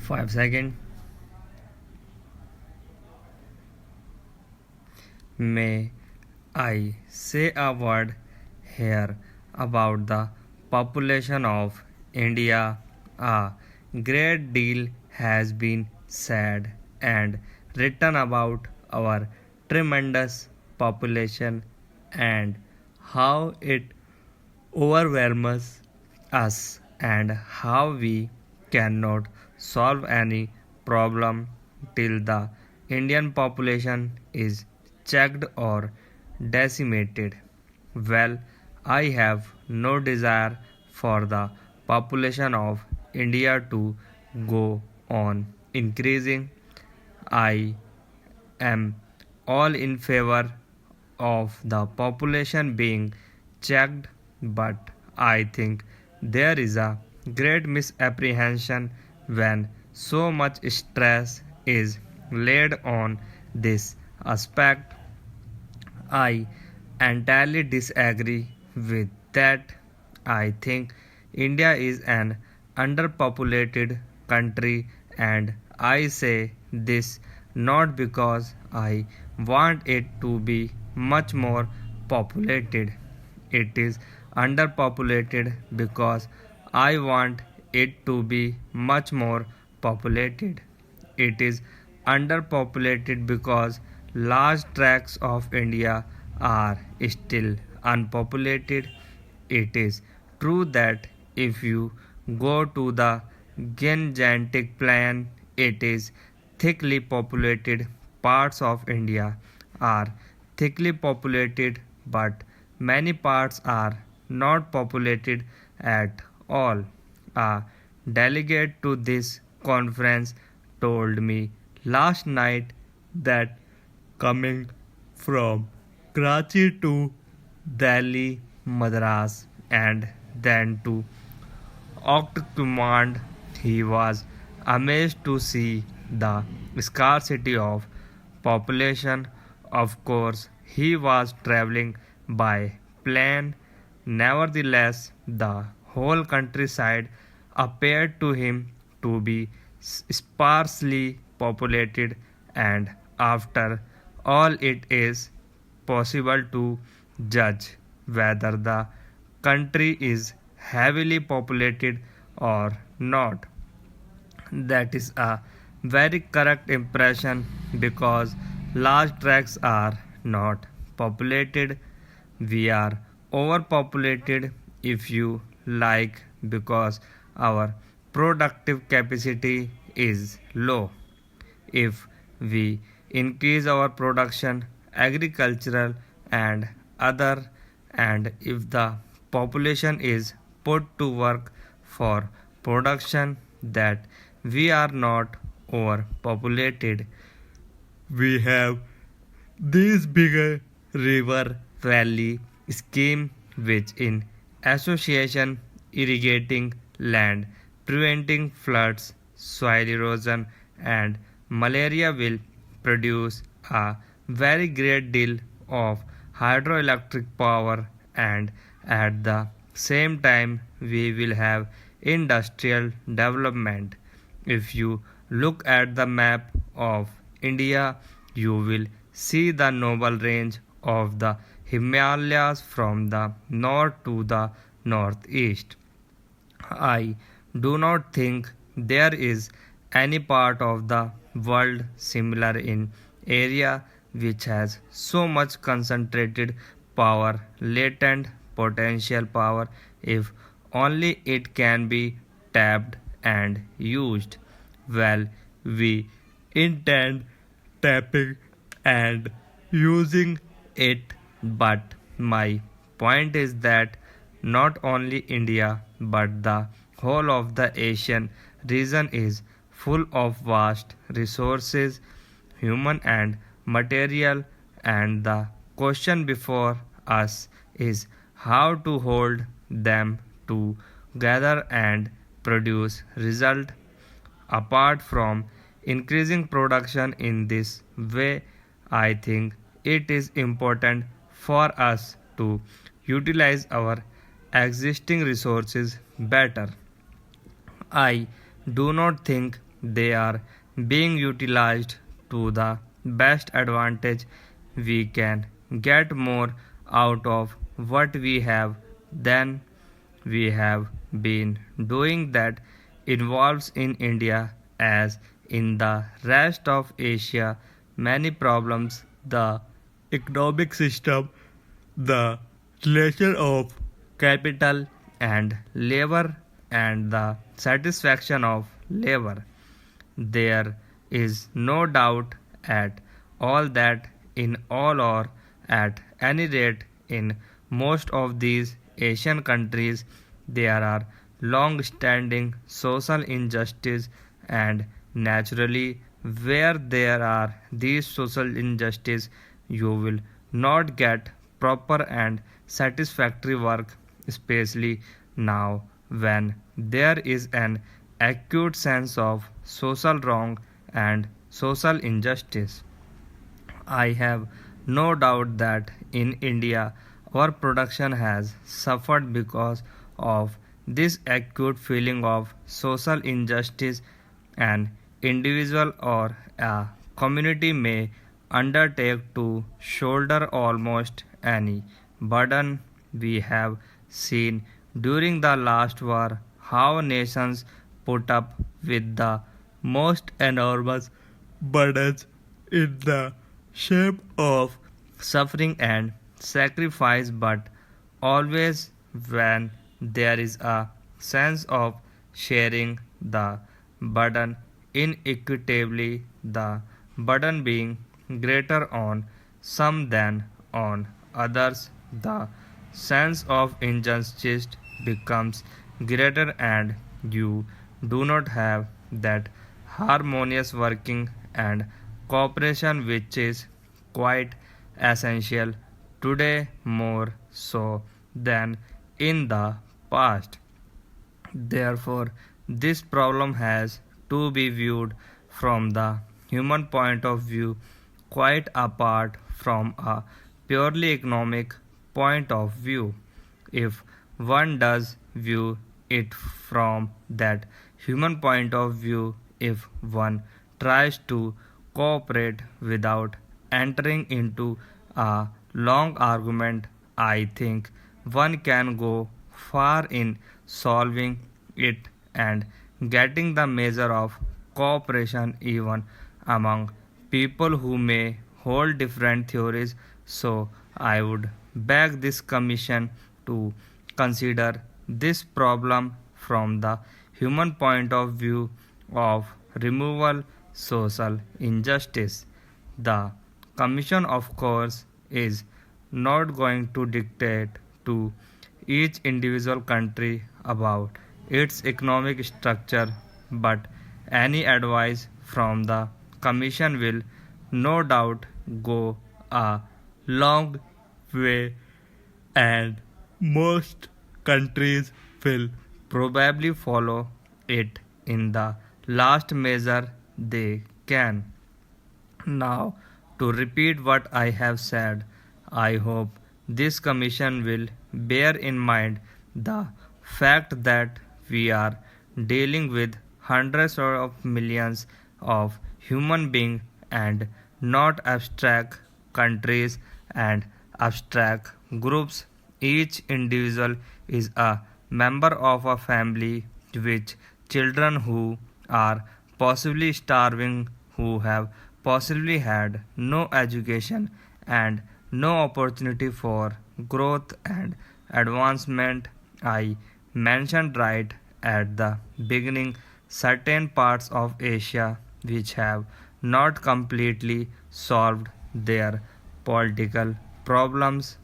5 seconds. May I say a word here about the population of India? A great deal has been said and written about our tremendous population and how it overwhelms us and how we cannot solve any problem till the Indian population is checked or decimated. Well, I have no desire for the population of India to go on increasing. I am all in favor of the population being checked, but I think there is a great misapprehension when so much stress is laid on this aspect. I entirely disagree with that. I think India is an underpopulated country, and I say this not because I want it to be much more populated. It is underpopulated because I want it to be much more populated. It is underpopulated because large tracts of India are still unpopulated. It is true that if you go to the Gangetic Plain, it is thickly populated. Parts of India are thickly populated, but many parts are not populated at all. A delegate to this conference told me last night that coming from Karachi to Delhi, Madras, and then to Command, he was amazed to see the scarcity of population. Of course, he was traveling by plane. Nevertheless, the whole countryside appeared to him to be sparsely populated, and after all, it is possible to judge whether the country is heavily populated or not. That is a very correct impression because large tracts are not populated. We are overpopulated, if you like, because our productive capacity is low. If we increase our production, agricultural and other, and if the population is put to work for production, that we are not overpopulated. We have these bigger river valley scheme which in association irrigating land, preventing floods, soil erosion and malaria will produce a very great deal of hydroelectric power, and at the same time we will have industrial development. If you look at the map of India, you will see the noble range of the Himalayas from the north to the northeast. I do not think there is any part of the world similar in area which has so much concentrated power, latent potential power, if only it can be tapped and used. Well, we intend tapping and using it, but my point is that not only India but the whole of the Asian region is full of vast resources, human and material, and the question before us is how to hold them together and produce result. Apart from increasing production in this way, I think it is important for us to utilize our existing resources better. I do not think they are being utilized to the best advantage. We can get more out of what we have than we have been doing. That involves in India as in the rest of Asia many problems: the economic system, the relation of capital and labor, and the satisfaction of labor. There is no doubt at all that in all, or at any rate in most of these Asian countries, there are long standing social injustice, and naturally where there are these social injustice, you will not get proper and satisfactory work, especially now when there is an acute sense of social wrong and social injustice. I have no doubt that in India our production has suffered because of this acute feeling of social injustice. An individual or a community may undertake to shoulder almost any burden. We have seen during the last war how nations put up with the most enormous burdens in the shape of suffering and sacrifice, but always when there is a sense of sharing the burden inequitably, the burden being greater on some than on others, the sense of injustice becomes greater, and you do not have that harmonious working and cooperation which is quite essential today more so than in the past. Therefore, this problem has to be viewed from the human point of view, quite apart from a purely economic point of view. If one does view it from that human point of view, if one tries to cooperate without entering into a long argument, I think one can go far in solving it and getting the measure of cooperation even among people who may hold different theories. So I would beg this commission to consider this problem from the human point of view of removal social injustice. The commission, of course, is not going to dictate to each individual country about its economic structure, but any advice from the commission will no doubt go a long way, and most countries will probably follow it in the last measure they can. Now, to repeat what I have said, I hope this commission will bear in mind the fact that we are dealing with hundreds of millions of human beings and not abstract countries and abstract groups. Each individual is a member of a family with children who are possibly starving, who have possibly had no education and no opportunity for growth and advancement. I mentioned right at the beginning certain parts of Asia which have not completely solved their political problems